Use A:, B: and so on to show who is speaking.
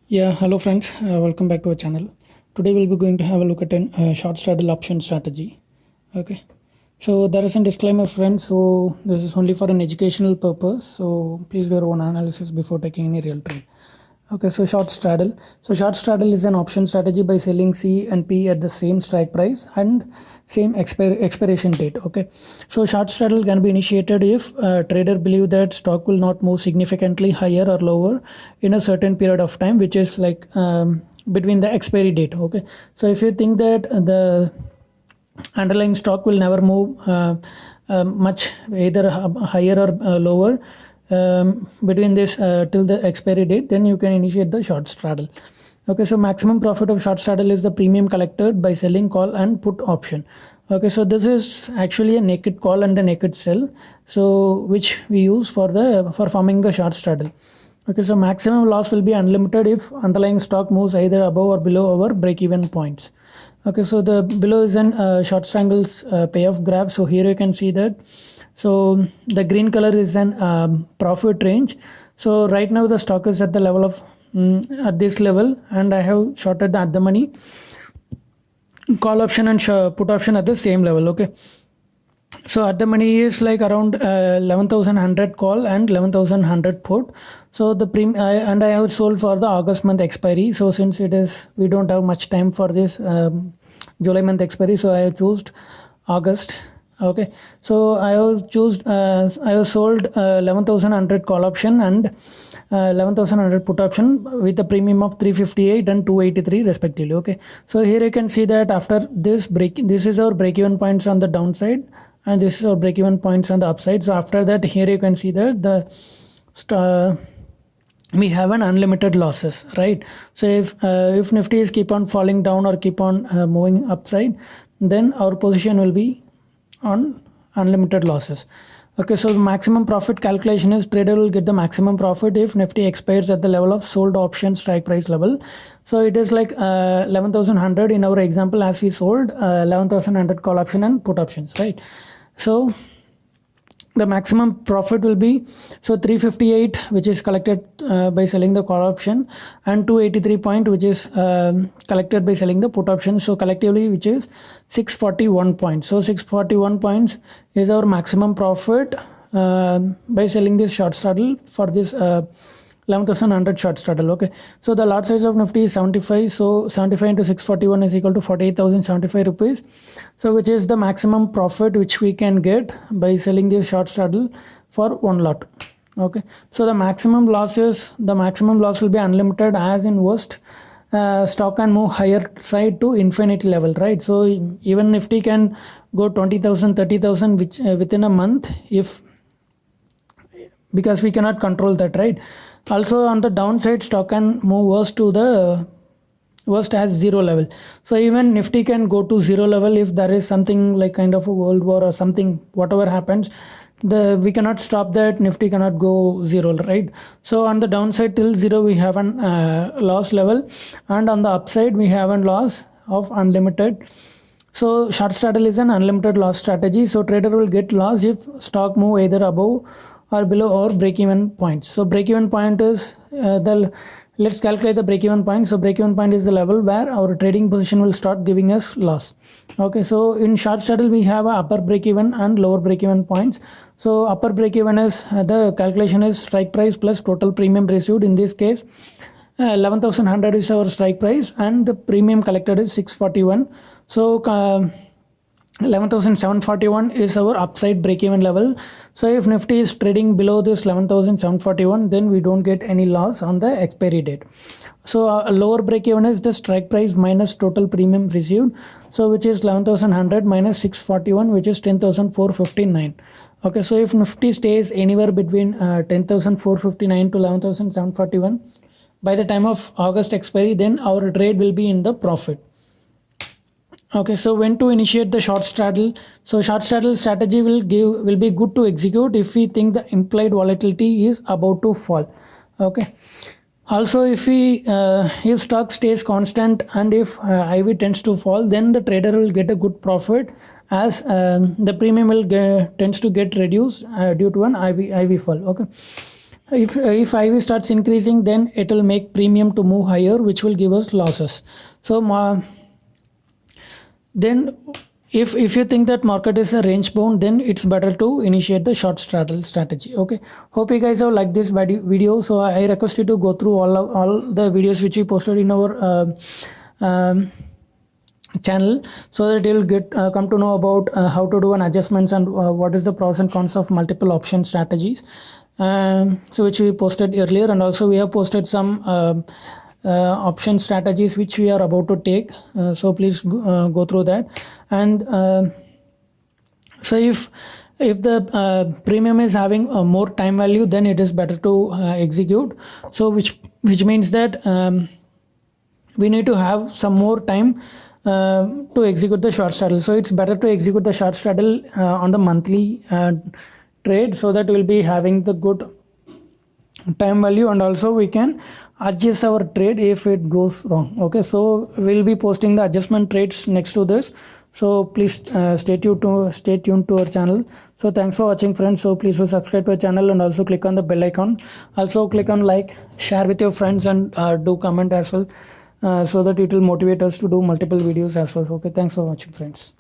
A: Yeah, hello friends, welcome back to our channel. Today we'll be going to have a look at an short straddle option strategy. Okay, so there is a disclaimer, friends. So this is only for an educational purpose. So please do your own analysis before taking any real trade. Okay, so short straddle. So short straddle is an option strategy by selling C and P at the same strike price and same expiration date. Okay, so short straddle can be initiated if trader believe that stock will not move significantly higher or lower in a certain period of time, which is like between the expiry date. Okay, so if you think that the underlying stock will never move much either higher or lower between this till the expiry date, then you can initiate the short straddle. Okay, so maximum profit of short straddle is the premium collected by selling call and put option. Okay, so this is actually a naked call and a naked sell, so which we use for forming the short straddle. Okay, so maximum loss will be unlimited if underlying stock moves either above or below our break-even points. Okay, so the below is an short strangles payoff graph. So here you can see that. So the green color is an profit range. So right now the stock is at the level of at this level, and I have shorted the at the money call option and put option at the same level. Okay, so at the money is like around 11,100 call and 11,100 put. So the and I have sold for the August month expiry. So since it is we don't have much time for this July month expiry, so I have chosen August. Okay, so I have sold 11,100 call option and 11,100 put option with a premium of 358 and 283 respectively. Okay, so here you can see that after this this is our break even points on the downside, and this is our break even points on the upside. So after that, here you can see that we have an unlimited losses, right? So if Nifty is keep on falling down or keep on moving upside, then our position will be on unlimited losses. Okay, so maximum profit calculation is trader will get the maximum profit if Nifty expires at the level of sold option strike price level. So it is like 11,100 in our example, as we sold 11,100 call option and put options, right? So the maximum profit will be 358, which is collected by selling the call option, and 283 point, which is collected by selling the put option. So collectively, which is 641 points. So 641 points is our maximum profit by selling this short straddle for this 11,100 short straddle. Okay, so the lot size of Nifty is 75. So 75 into 641 is equal to 48,075 rupees. So which is the maximum profit which we can get by selling this short straddle for one lot. Okay, so the maximum loss will be unlimited, as in worst stock can move higher side to infinity level, right? So even Nifty can go 20,000, 30,000 which within a month, if because we cannot control that, right? Also on the downside, stock can move worst as zero level. So even Nifty can go to zero level if there is something like kind of a world war or something, whatever happens, we cannot stop that. Nifty cannot go zero, right? So on the downside till zero we have an loss level, and on the upside we have a loss of unlimited. So short straddle is an unlimited loss strategy. So trader will get loss if stock move either above or below or break even points. So break even point is let's calculate the break even point. So break even point is the level where our trading position will start giving us loss. Okay, so in short straddle we have a upper break even and lower break even points. So upper break even is the calculation is strike price plus total premium received. In this case 11,100 is our strike price and the premium collected is 641. So 11,741 is our upside break-even level. So if Nifty is trading below this 11,741, then we don't get any loss on the expiry date. So a lower break-even is the strike price minus total premium received, so which is 11,100 minus 641, which is 10,459. Okay, so if Nifty stays anywhere between 10,459 to 11,741 by the time of August expiry, then our trade will be in the profit. Okay, so when to initiate the short straddle? So short straddle strategy will be good to execute if we think the implied volatility is about to fall. Okay, also if stock stays constant and if IV tends to fall, then the trader will get a good profit, as the premium will tends to get reduced due to an IV fall. Okay, If IV starts increasing, then it will make premium to move higher, which will give us losses. So then if you think that market is a range bound, then it's better to initiate the short straddle strategy. Okay, hope you guys have liked this video. So I request you to go through all the videos which we posted in our channel, so that you'll get come to know about how to do an adjustments and what is the pros and cons of multiple option strategies, so which we posted earlier. And also we have posted some option strategies which we are about to take, so please go through that. And so if the premium is having more time value, then it is better to execute. So which means that we need to have some more time to execute the short straddle. So it's better to execute the short straddle on the monthly trade, so that we'll be having the good time value, and also we can adjust our trade if it goes wrong. Okay, so we'll be posting the adjustment trades next to this, so please stay tuned to our channel. So thanks for watching, friends. So please do subscribe to our channel and also click on the bell icon. Also click on like, share with your friends, and do comment as well, so that it will motivate us to do multiple videos as well. Okay, thanks for watching, friends.